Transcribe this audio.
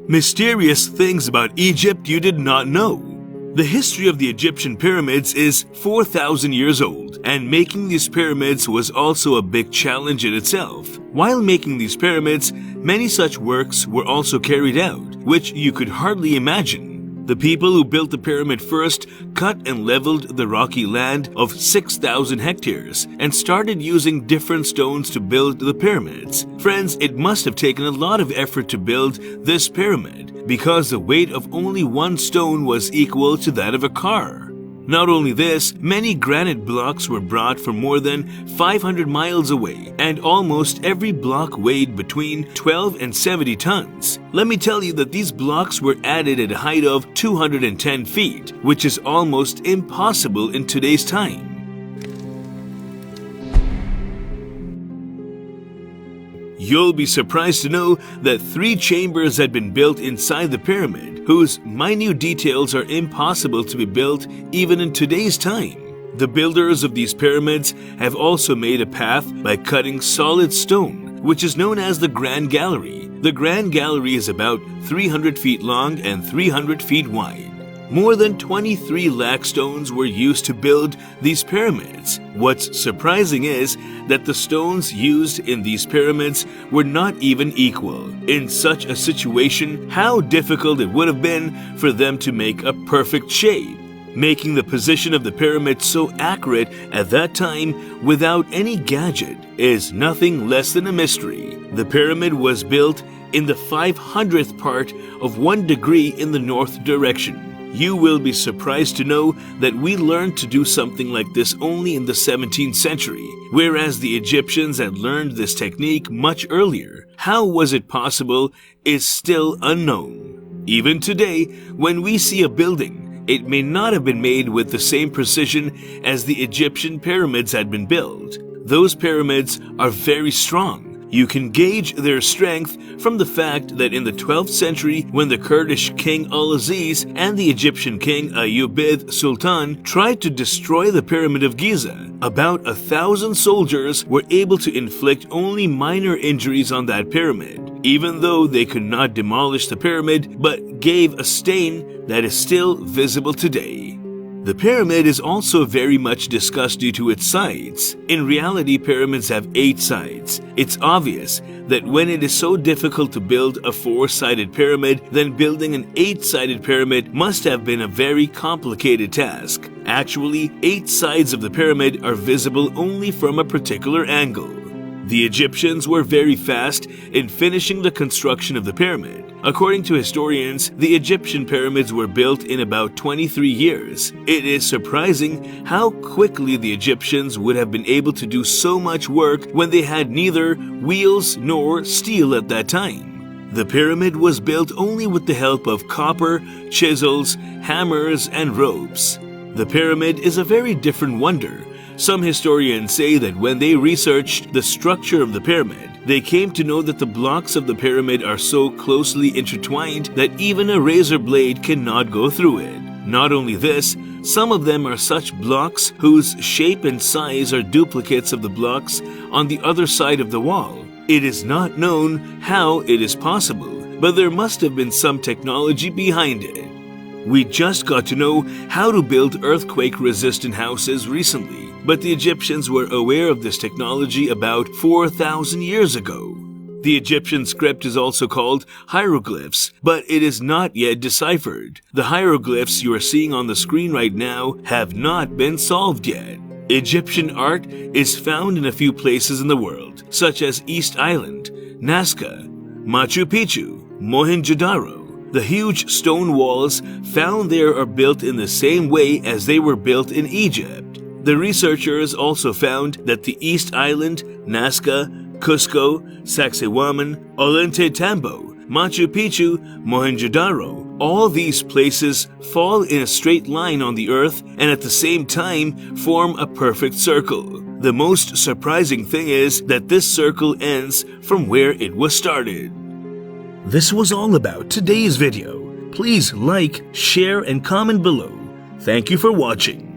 Mysterious things about Egypt you did not know. The history of the Egyptian pyramids is 4,000 years old, and making these pyramids was also a big challenge in itself. While making these pyramids, many such works were also carried out, which you could hardly imagine. The people who built the pyramid first cut and leveled the rocky land of 6,000 hectares and started using different stones to build the pyramids. Friends, it must have taken a lot of effort to build this pyramid because the weight of only one stone was equal to that of a car. Not only this, many granite blocks were brought from more than 500 miles away, and almost every block weighed between 12 and 70 tons. Let me tell you that these blocks were added at a height of 210 feet, which is almost impossible in today's time. You'll be surprised to know that 3 chambers had been built inside the pyramid, whose minute details are impossible to be built even in today's time. The builders of these pyramids have also made a path by cutting solid stone, which is known as the Grand Gallery. The Grand Gallery is about 300 feet long and 300 feet wide. More than 23 lakh stones were used to build these pyramids. What's surprising is that the stones used in these pyramids were not even equal. In such a situation, how difficult it would have been for them to make a perfect shape. Making the position of the pyramid so accurate at that time without any gadget is nothing less than a mystery. The pyramid was built in the 500th part of 1 degree in the north direction. You will be surprised to know that we learned to do something like this only in the 17th century, whereas the Egyptians had learned this technique much earlier. How was it possible is still unknown. Even today, when we see a building, it may not have been made with the same precision as the Egyptian pyramids had been built. Those pyramids are very strong. You can gauge their strength from the fact that in the 12th century, when the Kurdish king Al-Aziz and the Egyptian king Ayyubid Sultan tried to destroy the Pyramid of Giza, about 1,000 soldiers were able to inflict only minor injuries on that pyramid, even though they could not demolish the pyramid but gave a stain that is still visible today. The pyramid is also very much discussed due to its sides. In reality, pyramids have 8 sides. It's obvious that when it is so difficult to build a 4-sided pyramid, then building an 8-sided pyramid must have been a very complicated task. Actually, 8 sides of the pyramid are visible only from a particular angle. The Egyptians were very fast in finishing the construction of the pyramid. According to historians, the Egyptian pyramids were built in about 23 years. It is surprising how quickly the Egyptians would have been able to do so much work when they had neither wheels nor steel at that time. The pyramid was built only with the help of copper, chisels, hammers, and ropes. The pyramid is a very different wonder. Some historians say that when they researched the structure of the pyramid, they came to know that the blocks of the pyramid are so closely intertwined that even a razor blade cannot go through it. Not only this, some of them are such blocks whose shape and size are duplicates of the blocks on the other side of the wall. It is not known how it is possible, but there must have been some technology behind it. We just got to know how to build earthquake-resistant houses recently, but the Egyptians were aware of this technology about 4,000 years ago. The Egyptian script is also called hieroglyphs, but it is not yet deciphered. The hieroglyphs you are seeing on the screen right now have not been solved yet. Egyptian art is found in a few places in the world, such as East Island, Nazca, Machu Picchu, Mohenjo-daro. The huge stone walls found there are built in the same way as they were built in Egypt. The researchers also found that the East Island, Nazca, Cusco, Sacsayhuaman, Ollantaytambo, Machu Picchu, Mohenjo-daro, all these places fall in a straight line on the earth and at the same time form a perfect circle. The most surprising thing is that this circle ends from where it was started. This was all about today's video. Please like, share, and comment below. Thank you for watching.